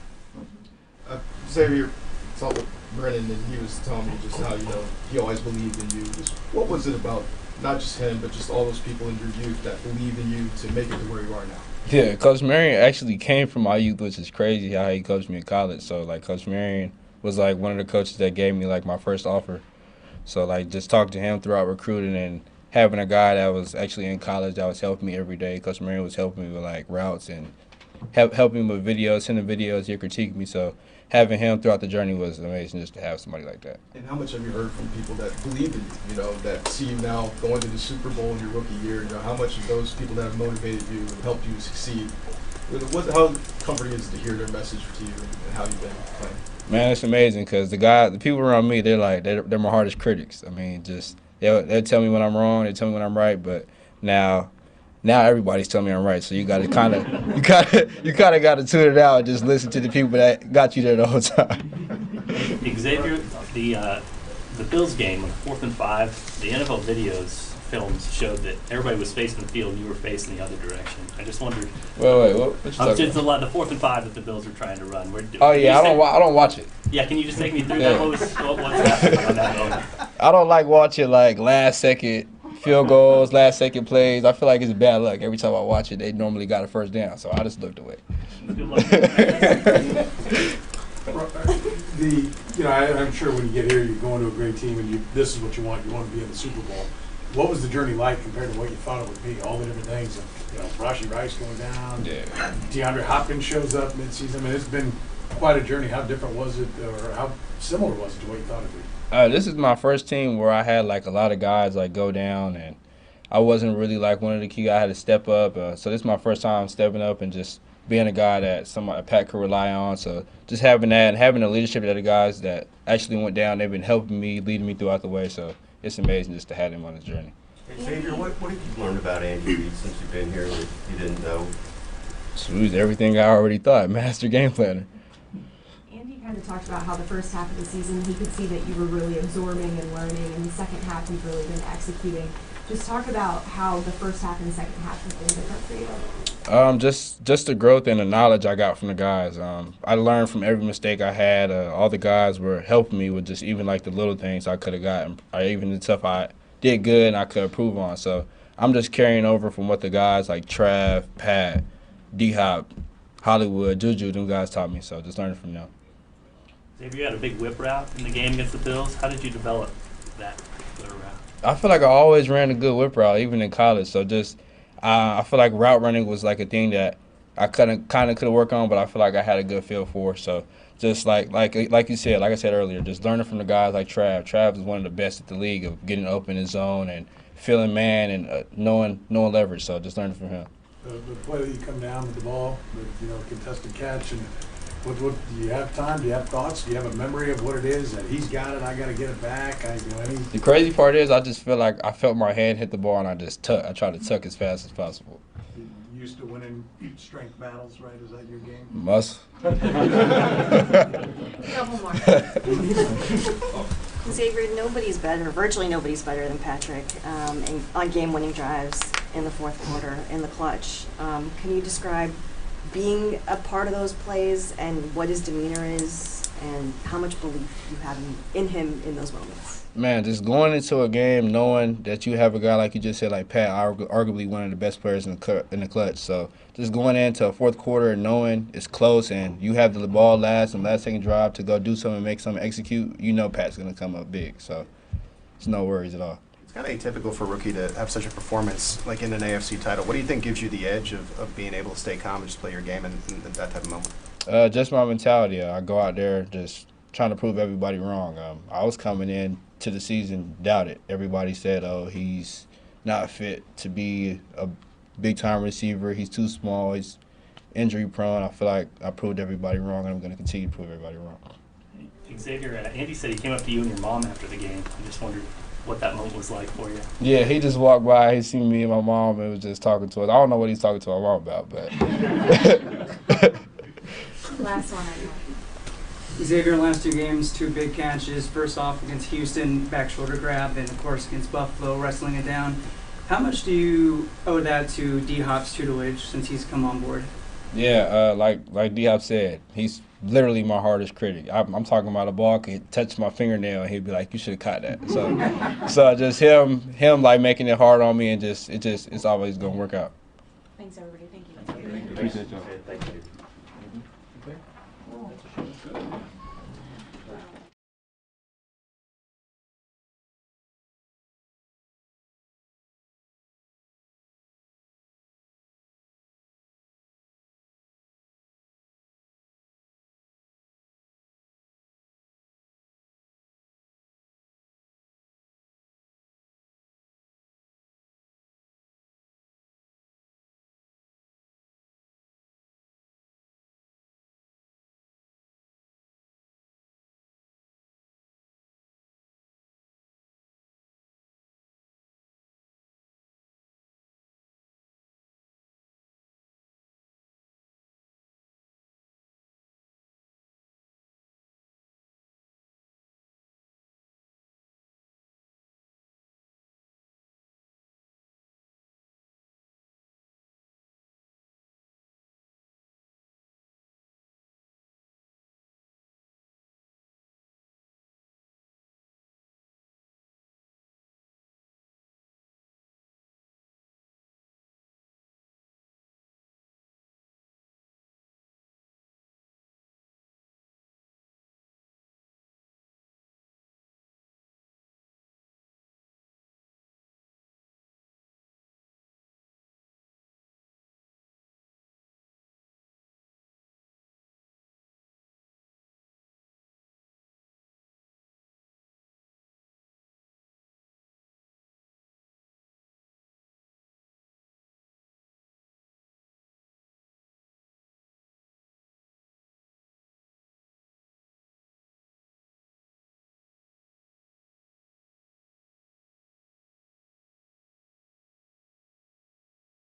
Xavier, talked with Brennan, and he was telling me just how he always believed in you. Just what was it about not just him, but just all those people in your youth that believe in you to make it to where you are now? Yeah, Coach Marion actually came from my youth, which is crazy how he coached me in college. So, like, Coach Marion was, like, one of the coaches that gave me, like, my first offer. So, like, just talk to him throughout recruiting and having a guy that was actually in college that was helping me every day. Coach Marion was helping me with like routes and helping me with videos, sending videos, he'll critique me. So having him throughout the journey was amazing just to have somebody like that. And how much have you heard from people that believe in you, that see you now going to the Super Bowl in your rookie year? How much of those people that have motivated you and helped you succeed, how comforting is it to hear their message to you and how you've been playing? Man, it's amazing because the people around me, they're my hardest critics. I mean, just they'll tell me when I'm wrong, they tell me when I'm right, but now everybody's telling me I'm right. So you got to kind of got to tune it out and just listen to the people that got you there the whole time. Xavier, the Bills game on 4th and 5, the NFL videos films showed that everybody was facing the field and you were facing the other direction. I just wondered. Wait, what you talking about? The 4th and 5 that the Bills are trying to run. I don't watch it. Yeah, can you just take me through that? What's happening on that moment? I don't like watching like last second field goals, last second plays. I feel like it's bad luck. Every time I watch it, they normally got a first down, so I just looked away. I'm sure when you get here, you're going to a great team, and this is what you want. You want to be in the Super Bowl. What was the journey like compared to what you thought it would be? All the different things, Rashee Rice going down, DeAndre Hopkins shows up midseason. I mean, it's been quite a journey. How different was it, or how similar was it to what you thought it would be? This is my first team where I had like a lot of guys like go down, and I wasn't really like one of the key guys. I had to step up. So this is my first time stepping up and just being a guy that Pat could rely on. So just having that and having the leadership of the guys that actually went down, they've been helping me, leading me throughout the way. So it's amazing just to have them on this journey. Hey, Xavier, what have you learned about Andy Reid since you've been here that you didn't know? Smooth everything I already thought. Master game planner. Andy kind of talked about how the first half of the season he could see that you were really absorbing and learning, and the second half you've really been executing. Just talk about how the first half and second half have been different for you. Just the growth and the knowledge I got from the guys. I learned from every mistake I had. All the guys were helping me with just even like the little things I could have gotten. Even the stuff I did good and I could improve on. So I'm just carrying over from what the guys like Trav, Pat, D-Hop, Hollywood, Juju, them guys taught me. So just learning from them. Xavier, you had a big whip route in the game against the Bills. How did you develop that particular route? I feel like I always ran a good whip route, even in college. So just I feel like route running was like a thing that I kind of could work on, but I feel like I had a good feel for. So just like you said, like I said earlier, just learning from the guys like Trav. Trav is one of the best at the league of getting open in zone and feeling man and knowing leverage. So just learning from him. The play that you come down with the ball, with contested catch, and what do you have time? Do you have thoughts? Do you have a memory of what it is that he's got it? I got to get it back. The crazy part is I just feel like I felt my hand hit the ball and I just tuck. I try to tuck as fast as possible. You used to winning strength battles, right? Is that your game? Must. Couple more. Xavier, virtually nobody's better than Patrick on game-winning drives in the fourth quarter, in the clutch. Can you describe being a part of those plays and what his demeanor is and how much belief you have in him in those moments? Man, just going into a game knowing that you have a guy like you just said, like Pat, arguably one of the best players in the clutch. So just going into a fourth quarter and knowing it's close and you have the ball last second drive to go do something, make something, execute, Pat's going to come up big. So it's no worries at all. It's kind of atypical for a rookie to have such a performance like in an AFC title. What do you think gives you the edge of being able to stay calm and just play your game in that type of moment? Just my mentality. I go out there just trying to prove everybody wrong. I was coming in to the season doubted. Everybody said, oh, he's not fit to be a big-time receiver. He's too small. He's injury-prone. I feel like I proved everybody wrong, and I'm going to continue to prove everybody wrong. Xavier, Andy said he came up to you and your mom after the game. I just wondered what that moment was like for you. Yeah, he just walked by. He seen me and my mom and was just talking to us. I don't know what he's talking to my mom about, but. Last one, I know. Xavier, last two games, two big catches. First off against Houston, back shoulder grab, and of course against Buffalo, wrestling it down. How much do you owe that to D-Hop's tutelage since he's come on board? Yeah, like D-Hop said, he's literally my hardest critic. I'm talking about a ball could touch my fingernail and he'd be like, "You should have caught that." So just him like making it hard on me and it's always gonna work out. Thanks everybody. Thank you. Appreciate y'all. Thank you. Okay.